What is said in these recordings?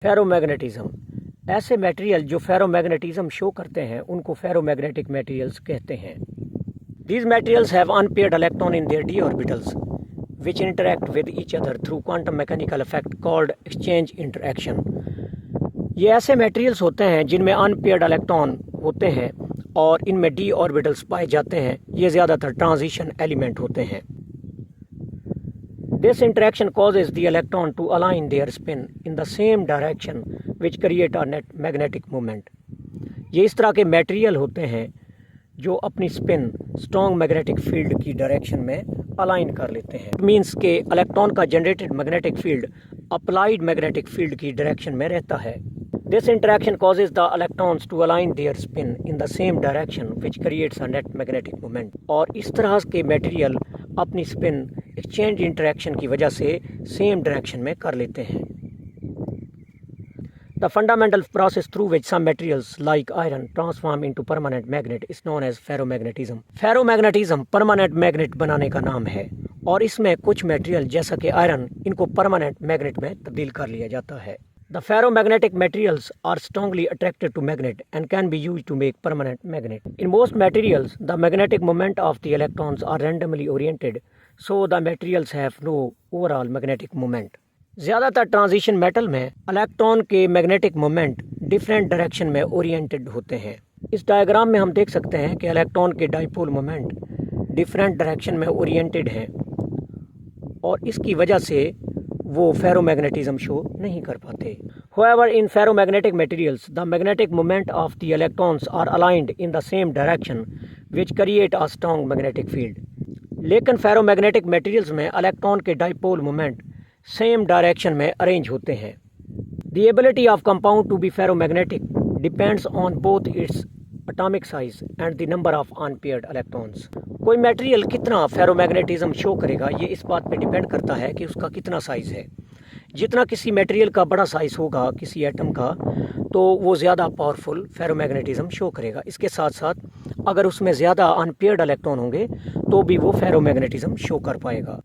Ferromagnetism, ऐसे material जो ferromagnetism show करते हैं उनको फेरोमैग्नेटिक मटेरियल्स कहते हैं। These materials have unpaired electron in their d orbitals which interact with each other through quantum mechanical effect called exchange interaction। ये ऐसे मटेरियल्स होते हैं जिनमें अनपेयर्ड इलेक्ट्रॉन होते हैं और इनमें d ऑर्बिटल्स पाए जाते हैं। ये ज़्यादातर ट्रांजिशन एलिमेंट होते हैं। This interaction causes the electron to align their spin in the same direction which create a net magnetic moment। ये इस तरह के मटेरियल होते हैं जो अपनी स्पिन स्ट्रॉन्ग मैग्नेटिक फील्ड की डायरेक्शन में अलाइन कर लेते हैं। मींस के इलेक्ट्रॉन का generated magnetic field applied magnetic field की डायरेक्शन में रहता है। This interaction causes the electrons to align their spin in the same direction which creates a net magnetic moment। और इस तरह के मटेरियल अपनी स्पिन एक्सचेंज इंटरेक्शन की वजह से सेम डायरेक्शन में कर लेते हैं। The fundamental process through which some materials like iron transform into permanent magnet is known as ferromagnetism। Ferromagnetism permanent magnet बनाने का नाम है और इसमें कुछ मटेरियल जैसा कि आयरन इनको परमानेंट मैग्नेट में तब्दील कर लिया जाता है। The ferromagnetic materials are strongly attracted to magnet and can be used to make permanent magnet। In most materials, the magnetic moment of the electrons are randomly oriented, so the materials have no overall magnetic moment। ज़्यादातर transition metal में electron के magnetic moment different direction में oriented होते हैं। इस diagram में हम देख सकते हैं कि इलेक्ट्रॉन के डाइपोल मोमेंट डिफरेंट डायरेक्शन में ओरिएंटेड हैं और इसकी वजह से वो फेरोमैग्नेटिज्म शो नहीं कर पाते। However, in ferromagnetic materials, the magnetic moment of the electrons are aligned in the same direction, which create a strong magnetic field। लेकिन फेरोमैग्नेटिक मटेरियल्स में इलेक्ट्रॉन के डाइपोल मोमेंट सेम डायरेक्शन में arrange होते हैं। The ability of compound to be ferromagnetic depends on both its atomic size and the number of unpaired electrons। कोई material कितना ferromagnetism show करेगा ये इस बात पे डिपेंड करता है कि उसका कितना साइज है। जितना किसी मटेरियल का बड़ा साइज होगा किसी एटम का तो वो ज़्यादा पावरफुल फेरोमैग्नेटिज्म शो करेगा। इसके साथ साथ अगर उसमें ज़्यादा अनपेयर्ड इलेक्ट्रॉन होंगे तो भी वो फेरोमैग्नेटिज्म शो कर पाएगा।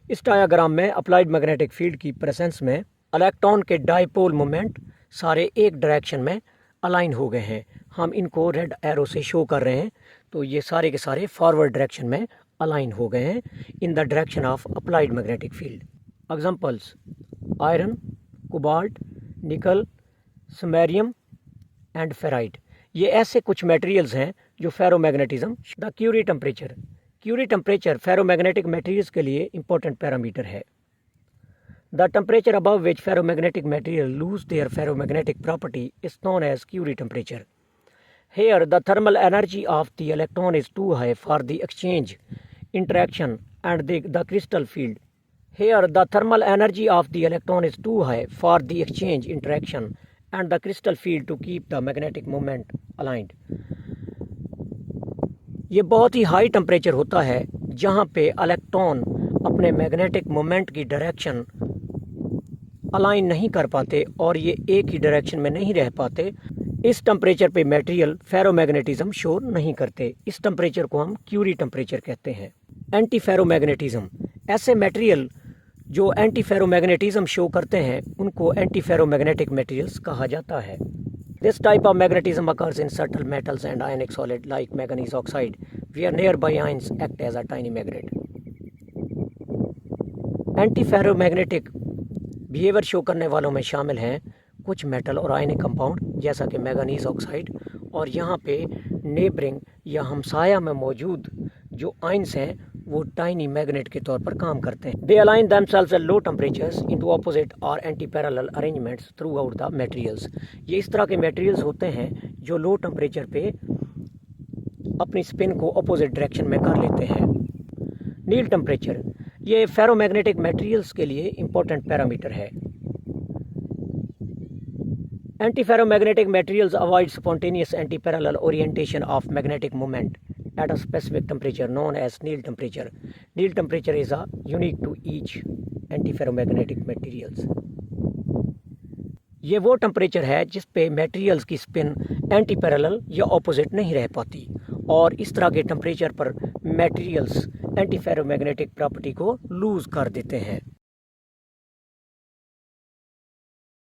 इस डायग्राम में अप्लाइड मैग्नेटिक फील्ड की प्रेजेंस में इलेक्ट्रॉन के डाइपोल मोमेंट सारे एक डायरेक्शन में अलाइन हो गए हैं। हम इनको रेड एरो से शो कर रहे हैं तो ये सारे के सारे फॉरवर्ड डायरेक्शन में अलाइन हो गए हैं in the direction of applied magnetic field. Examples iron, cobalt, nickel, samarium and ferrite. ये ऐसे कुछ मटेरियल्स हैं जो ferromagnetism. The Curie temperature ferromagnetic materials के लिए इंपॉर्टेंट पैरामीटर है। The temperature above which ferromagnetic material lose their ferromagnetic property is known as Curie temperature. Here the thermal energy of the electron is too high for the exchange interaction and the crystal field। Here the thermal energy of the electron is too high for the exchange interaction and the crystal field to keep the magnetic moment aligned। ये बहुत ही high temperature होता है जहाँ पे electron अपने magnetic moment की direction align नहीं कर पाते और ये एक ही डायरेक्शन में नहीं रह पाते। इस टेम्परेचर पे मटेरियल फेरोमैग्नेटिज्म शो नहीं करते। इस टेम्परेचर को हम क्यूरी टेम्परेचर कहते हैं। एंटी फेरोमैग्नेटिज्म, ऐसे मटेरियल जो एंटी फेरोमैग्नेटिज्म शो करते हैं उनको एंटी फेरोमैग्नेटिक मटेरियल्स कहा जाता है। This type of magnetism occurs in subtle metals and ionic solid like manganese oxide where nearby ions act as a tiny magnet। Anti ferromagnetic behaviour show करने वालों में शामिल हैं कुछ मेटल और आयनिक कंपाउंड जैसा कि मैंगनीज ऑक्साइड और यहाँ पे नेबरिंग या हमसाया में मौजूद जो आयंस हैं वो टाइनी मैग्नेट के तौर पर काम करते हैं। They align themselves at low temperatures into opposite और anti parallel arrangements throughout the materials. ये इस तरह के मटेरियल्स होते हैं जो लो टेम्परेचर पे अपनी स्पिन को अपोजिट डायरेक्शन में कर लेते हैं। नील टेम्परेचर, ये फेरोमैग्नेटिक मटेरियल्स के लिए इंपॉर्टेंट पैरामीटर है। Antiferromagnetic materials avoid spontaneous antiparallel orientation of magnetic moment at a specific temperature known as Néel temperature। Néel temperature is unique to each antiferromagnetic materials। ये वो टेम्परेचर है जिस पे materials की spin anti parallel या opposite नहीं रह पाती और इस तरह के टेम्परेचर पर मटेरियल्स एंटी फेरोमैग्नेटिक प्रॉपर्टी को लूज कर देते हैं।